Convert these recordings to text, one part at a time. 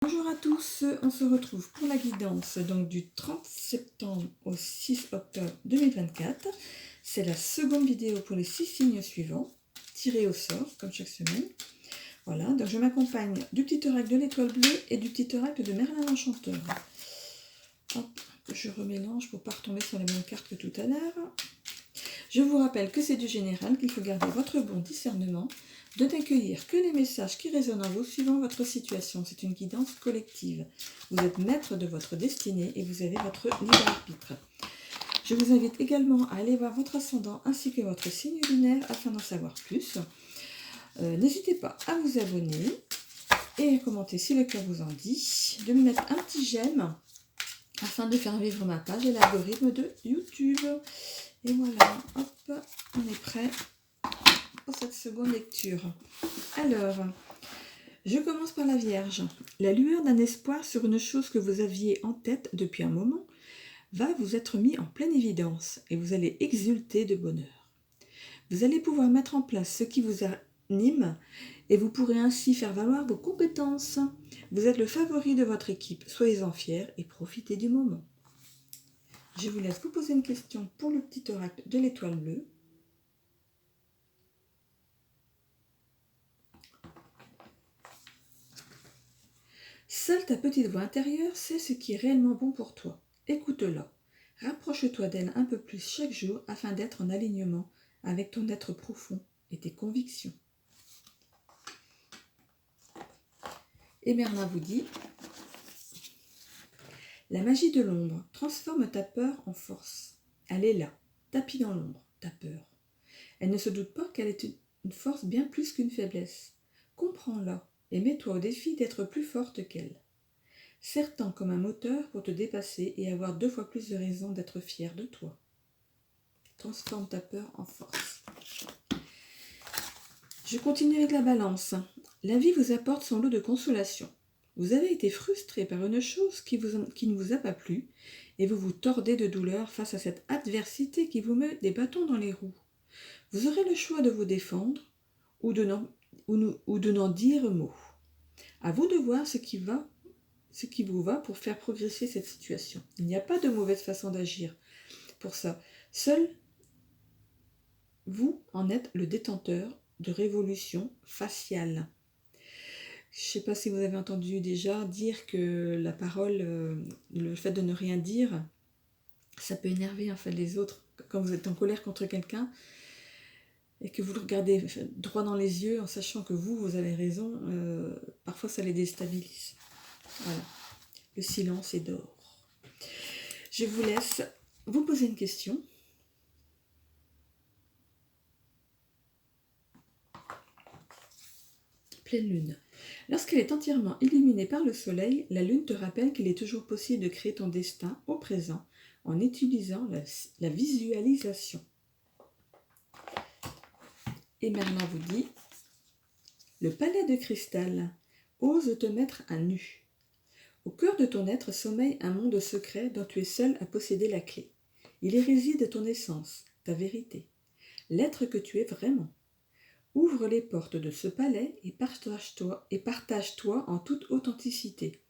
Bonjour à tous, on se retrouve pour la guidance donc du 30 septembre au 6 octobre 2024. C'est la seconde vidéo pour les 6 signes suivants, tirés au sort comme chaque semaine. Voilà, donc je m'accompagne du petit oracle de l'étoile bleue et du petit oracle de Merlin l'Enchanteur. Hop, je remélange pour ne pas retomber sur la même carte que tout à l'heure. Je vous rappelle que c'est du général, qu'il faut garder votre bon discernement, de n'accueillir que les messages qui résonnent en vous suivant votre situation. C'est une guidance collective. Vous êtes maître de votre destinée et vous avez votre libre arbitre. Je vous invite également à aller voir votre ascendant ainsi que votre signe lunaire afin d'en savoir plus. N'hésitez pas à vous abonner et à commenter si le cœur vous en dit, de me mettre un petit j'aime afin de faire vivre ma page et l'algorithme de YouTube. Et voilà, hop, on est prêt pour cette seconde lecture. Alors, je commence par la Vierge. La lueur d'un espoir sur une chose que vous aviez en tête depuis un moment va vous être mis en pleine évidence et vous allez exulter de bonheur. Vous allez pouvoir mettre en place ce qui vous anime et vous pourrez ainsi faire valoir vos compétences. Vous êtes le favori de votre équipe, soyez-en fiers et profitez du moment. Je vous laisse vous poser une question pour le petit oracle de l'étoile bleue. Seule ta petite voix intérieure sait ce qui est réellement bon pour toi. Écoute-la. Rapproche-toi d'elle un peu plus chaque jour afin d'être en alignement avec ton être profond et tes convictions. Et Merlin vous dit: la magie de l'ombre transforme ta peur en force. Elle est là, tapis dans l'ombre, ta peur. Elle ne se doute pas qu'elle est une force bien plus qu'une faiblesse. Comprends-la et mets-toi au défi d'être plus forte qu'elle. Serre-t'en comme un moteur pour te dépasser et avoir 2 fois plus de raisons d'être fier de toi. Transforme ta peur en force. Je continue avec la Balance. La vie vous apporte son lot de consolation. Vous avez été frustré par une chose qui ne vous a pas plu et vous vous tordez de douleur face à cette adversité qui vous met des bâtons dans les roues. Vous aurez le choix de vous défendre ou de n'en dire mot. À vous de voir ce qui vous va pour faire progresser cette situation. Il n'y a pas de mauvaise façon d'agir pour ça. Seul vous en êtes le détenteur de révolution faciale. Je ne sais pas si vous avez entendu déjà dire que la parole, le fait de ne rien dire, ça peut énerver en fait les autres. Quand vous êtes en colère contre quelqu'un et que vous le regardez droit dans les yeux en sachant que vous avez raison, parfois ça les déstabilise. Voilà. Le silence est d'or. Je vous laisse vous poser une question. Pleine lune. Lorsqu'elle est entièrement illuminée par le soleil, la lune te rappelle qu'il est toujours possible de créer ton destin au présent en utilisant la visualisation. Et Merlin vous dit: le palais de cristal, ose te mettre à nu. Au cœur de ton être sommeille un monde secret dont tu es seul à posséder la clé. Il y réside ton essence, ta vérité, l'être que tu es vraiment. Ouvre les portes de ce palais et partage-toi en toute authenticité.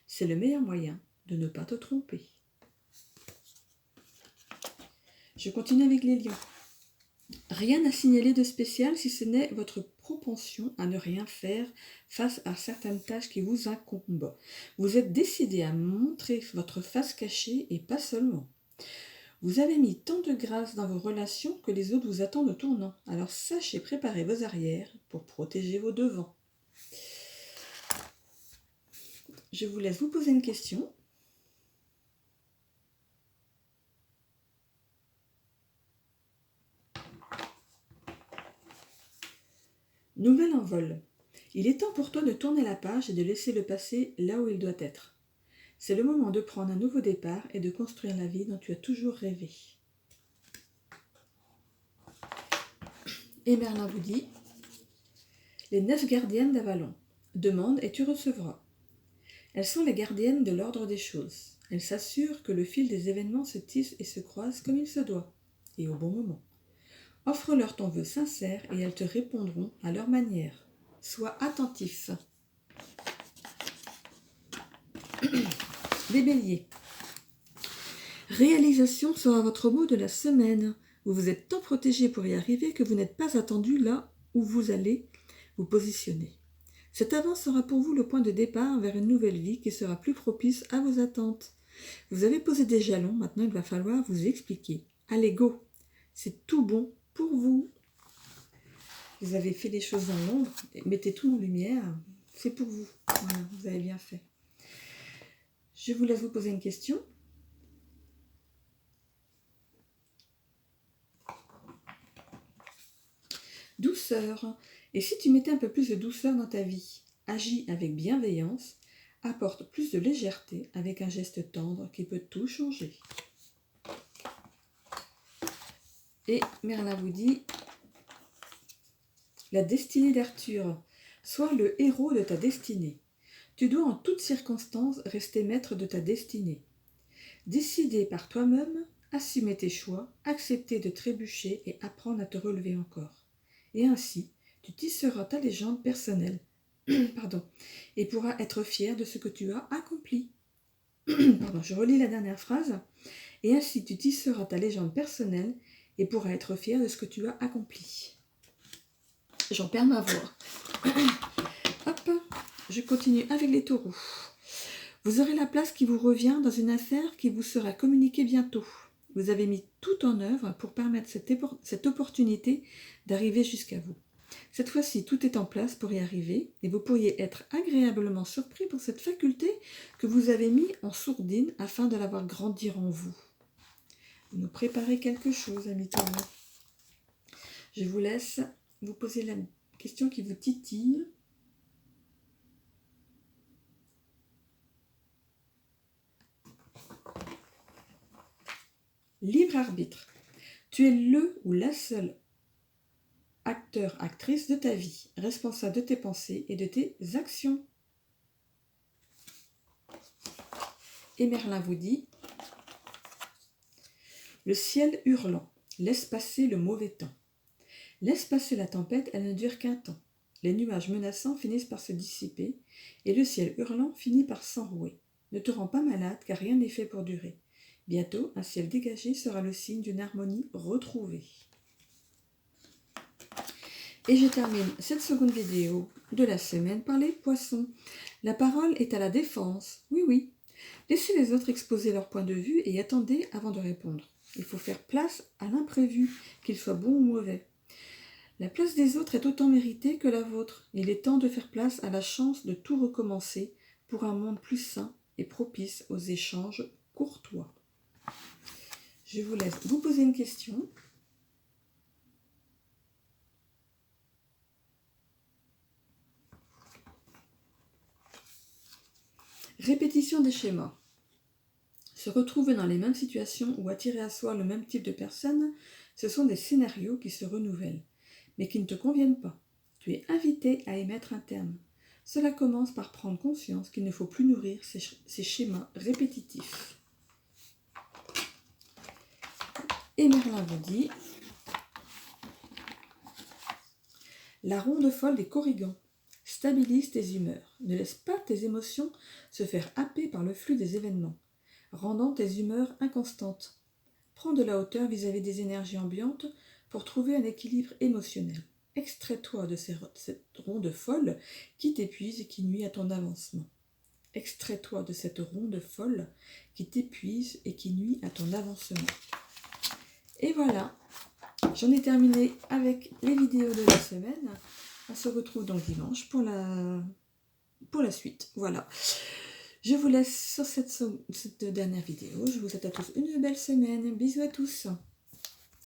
C'est le meilleur moyen de ne pas te tromper. Je continue avec les lions. Rien à signaler de spécial si ce n'est votre propension à ne rien faire face à certaines tâches qui vous incombent. Vous êtes décidé à montrer votre face cachée et pas seulement. Vous avez mis tant de grâce dans vos relations que les autres vous attendent au tournant. Alors sachez préparer vos arrières pour protéger vos devants. Je vous laisse vous poser une question. Nouvel envol. Il est temps pour toi de tourner la page et de laisser le passé là où il doit être. C'est le moment de prendre un nouveau départ et de construire la vie dont tu as toujours rêvé. Et Merlin vous dit: les 9 gardiennes d'Avalon. Demande et tu recevras. Elles sont les gardiennes de l'ordre des choses. Elles s'assurent que le fil des événements se tisse et se croise comme il se doit, et au bon moment. Offre-leur ton vœu sincère et elles te répondront à leur manière. Sois attentif. Les béliers. Réalisation sera votre mot de la semaine. Vous vous êtes tant protégé pour y arriver que vous n'êtes pas attendu là où vous allez vous positionner. Cette avance sera pour vous le point de départ vers une nouvelle vie qui sera plus propice à vos attentes. Vous avez posé des jalons, maintenant il va falloir vous expliquer. Allez, go! C'est tout bon pour vous. Vous avez fait les choses dans l'ombre, mettez tout en lumière, c'est pour vous. Voilà, vous avez bien fait. Je vous laisse vous poser une question. Douceur. Et si tu mettais un peu plus de douceur dans ta vie? Agis avec bienveillance, apporte plus de légèreté avec un geste tendre qui peut tout changer. Et Merlin vous dit, la destinée d'Arthur. Sois le héros de ta destinée. Tu dois en toutes circonstances rester maître de ta destinée. Décider par toi-même, assumer tes choix, accepter de trébucher et apprendre à te relever encore. Et ainsi, tu tisseras ta légende personnelle et pourras être fier de ce que tu as accompli. Je relis la dernière phrase. Et ainsi, tu tisseras ta légende personnelle et pourras être fier de ce que tu as accompli. J'en perds ma voix. Hop, je continue avec les taureaux. Vous aurez la place qui vous revient dans une affaire qui vous sera communiquée bientôt. Vous avez mis tout en œuvre pour permettre cette opportunité d'arriver jusqu'à vous. Cette fois-ci, tout est en place pour y arriver et vous pourriez être agréablement surpris pour cette faculté que vous avez mis en sourdine afin de la voir grandir en vous. Vous nous préparez quelque chose, amis taureaux. Je vous laisse vous poser la question qui vous titille. Libre arbitre. Tu es le ou la seule acteur, actrice de ta vie, responsable de tes pensées et de tes actions. Et Merlin vous dit, le ciel hurlant, laisse passer le mauvais temps. Laisse passer la tempête, elle ne dure qu'un temps. Les nuages menaçants finissent par se dissiper et le ciel hurlant finit par s'enrouer. Ne te rends pas malade car rien n'est fait pour durer. Bientôt, un ciel dégagé sera le signe d'une harmonie retrouvée. Et je termine cette seconde vidéo de la semaine par les poissons. La parole est à la défense. Oui, oui. Laissez les autres exposer leur point de vue et attendez avant de répondre. Il faut faire place à l'imprévu, qu'il soit bon ou mauvais. La place des autres est autant méritée que la vôtre. Il est temps de faire place à la chance de tout recommencer pour un monde plus sain et propice aux échanges courtois. Je vous laisse vous poser une question. Répétition des schémas. Se retrouver dans les mêmes situations ou attirer à soi le même type de personnes, ce sont des scénarios qui se renouvellent, mais qui ne te conviennent pas. Tu es invité à y mettre un terme. Cela commence par prendre conscience qu'il ne faut plus nourrir ces schémas répétitifs. Et Merlin vous dit, la ronde folle des corrigans. Stabilise tes humeurs. Ne laisse pas tes émotions se faire happer par le flux des événements, rendant tes humeurs inconstantes. Prends de la hauteur vis-à-vis des énergies ambiantes pour trouver un équilibre émotionnel. Extrais-toi de cette ronde folle qui t'épuise et qui nuit à ton avancement. Extrais-toi de cette ronde folle qui t'épuise et qui nuit à ton avancement. Et voilà, j'en ai terminé avec les vidéos de la semaine. On se retrouve donc dimanche pour la suite. Voilà. Je vous laisse sur cette dernière vidéo. Je vous souhaite à tous une belle semaine. Bisous à tous.